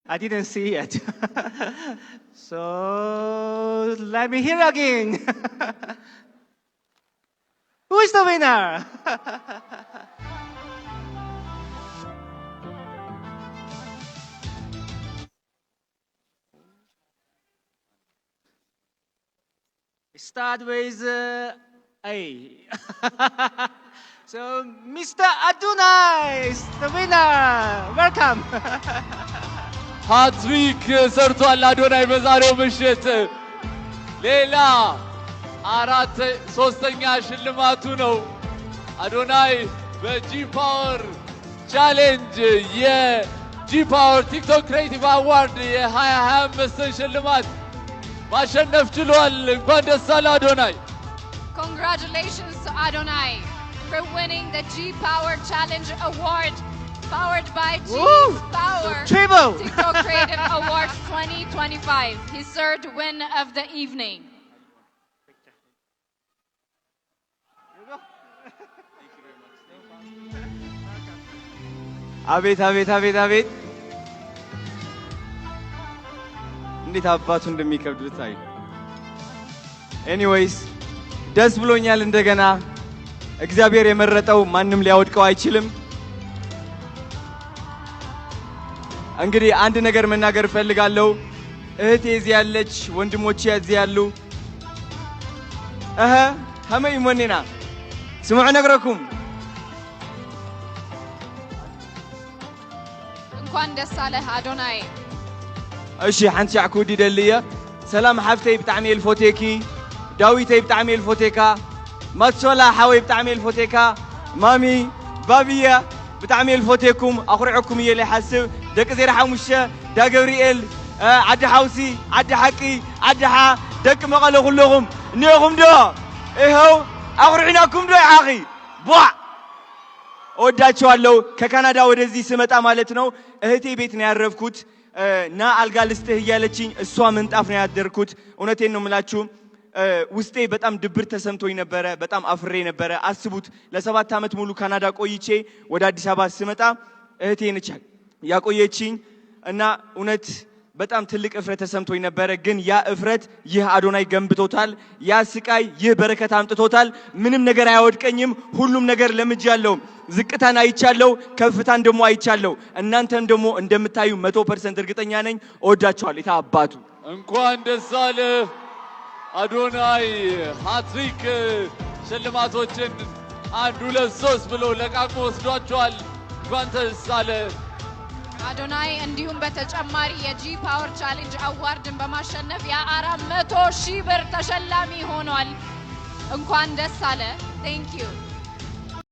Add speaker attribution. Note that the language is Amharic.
Speaker 1: I didn't see it. So let me hear again. Who is the winner? Start with A. So Mr. Adunai is the winner. Welcome.
Speaker 2: ሃትሪክ ሰርቷል አዶናይ በዛሬው ምሽት። ሌላ ሶስተኛ ሽልማቱ ነው። አዶናይ በጂ ፓወር ቻሌንጅ የጂ ፓወር ቲክቶክ ክሬቲቭ አዋርድ የ2025 ሽልማት ማሸነፍ ችሏል። እንኳን ደስ አለ አዶናይ።
Speaker 3: Congratulations to Adonai for winning the G Power Challenge Award. Powered by G Power
Speaker 1: Triple
Speaker 3: TikTok Creative Awards 2025. His third win of the evening.
Speaker 1: አቤት አቤት አቤት አቤት እንዴት አባቱ እንደሚከብዱት አይ ኤኒዌይስ ደስ ብሎኛል። እንደገና እግዚአብሔር የመረጠው ማንም ሊያወድቀው አይችልም። እንግዲህ አንድ ነገር መናገር ፈልጋለሁ። እህቴ እዚህ ያለች፣ ወንድሞቼ እዚህ ያሉ ሀመይ ሞኔና ስሙዕ ነግረኩም
Speaker 3: እንኳን ደስ አለህ አዶናይ።
Speaker 1: እሺ ሓንቲ ያዕኩዲ ደልየ ሰላም ሓፍተይ ብጣዕሚ ልፎቴኪ፣ ዳዊተይ ብጣዕሚ ልፎቴካ፣ ማትሶላ ሓወይ ብጣዕሚ ልፎቴካ፣ ማሚ ባብያ ብጣዕሚ ልፎቴኩም፣ ኣኹሪዕኩም እየ ለይሓስብ ደቂ ዜራ ሓሙሽተ ዳ ገብርኤል ዓዲ ሓውሲ ዓዲ ሓቂ ዓዲሓ ደቂ መቐለ ኩለኹም እኒአኹም ዶ ይኸው ኣኹሪዕናኩም ዶ ይሓኺ ቧዕ እወዳቸዋለሁ። ከካናዳ ወደዚህ ስመጣ ማለት ነው እህቴ ቤት ነው ያረፍኩት። ና አልጋ ልስጥህ እያለችኝ እሷ ምንጣፍ ነው ያደርኩት። እውነቴን ነው የምላችሁ ውስጤ በጣም ድብር ተሰምቶኝ ነበረ። በጣም አፍሬ ነበረ። አስቡት ለ7 ዓመት ሙሉ ካናዳ ቆይቼ ወደ አዲስ አበባ ስመጣ እህቴ ነች ያቆየችኝ እና እውነት በጣም ትልቅ እፍረት ተሰምቶኝ ነበረ። ግን ያ እፍረት ይህ አዶናይ ገንብቶታል። ያ ስቃይ ይህ በረከት አምጥቶታል። ምንም ነገር አያወድቀኝም። ሁሉም ነገር ለምጃለሁ። ዝቅታን አይቻለሁ፣ ከፍታን ደግሞ አይቻለሁ። እናንተም ደግሞ እንደምታዩ 100% እርግጠኛ ነኝ። እወዳችኋለሁ። የታ አባቱ
Speaker 2: እንኳን ደስ አለ አዶናይ። ሃትሪክ ሽልማቶችን 1 2 3 ብሎ ለቃቅሞ ወስዷቸዋል። እንኳን ደስ አለ
Speaker 3: አዶናይ። እንዲሁም በተጨማሪ የጂ ፓወር ቻሌንጅ አዋርድን በማሸነፍ የ400,000 ብር ተሸላሚ ሆኗል። እንኳን ደስ አለ። ቴንክ ዩ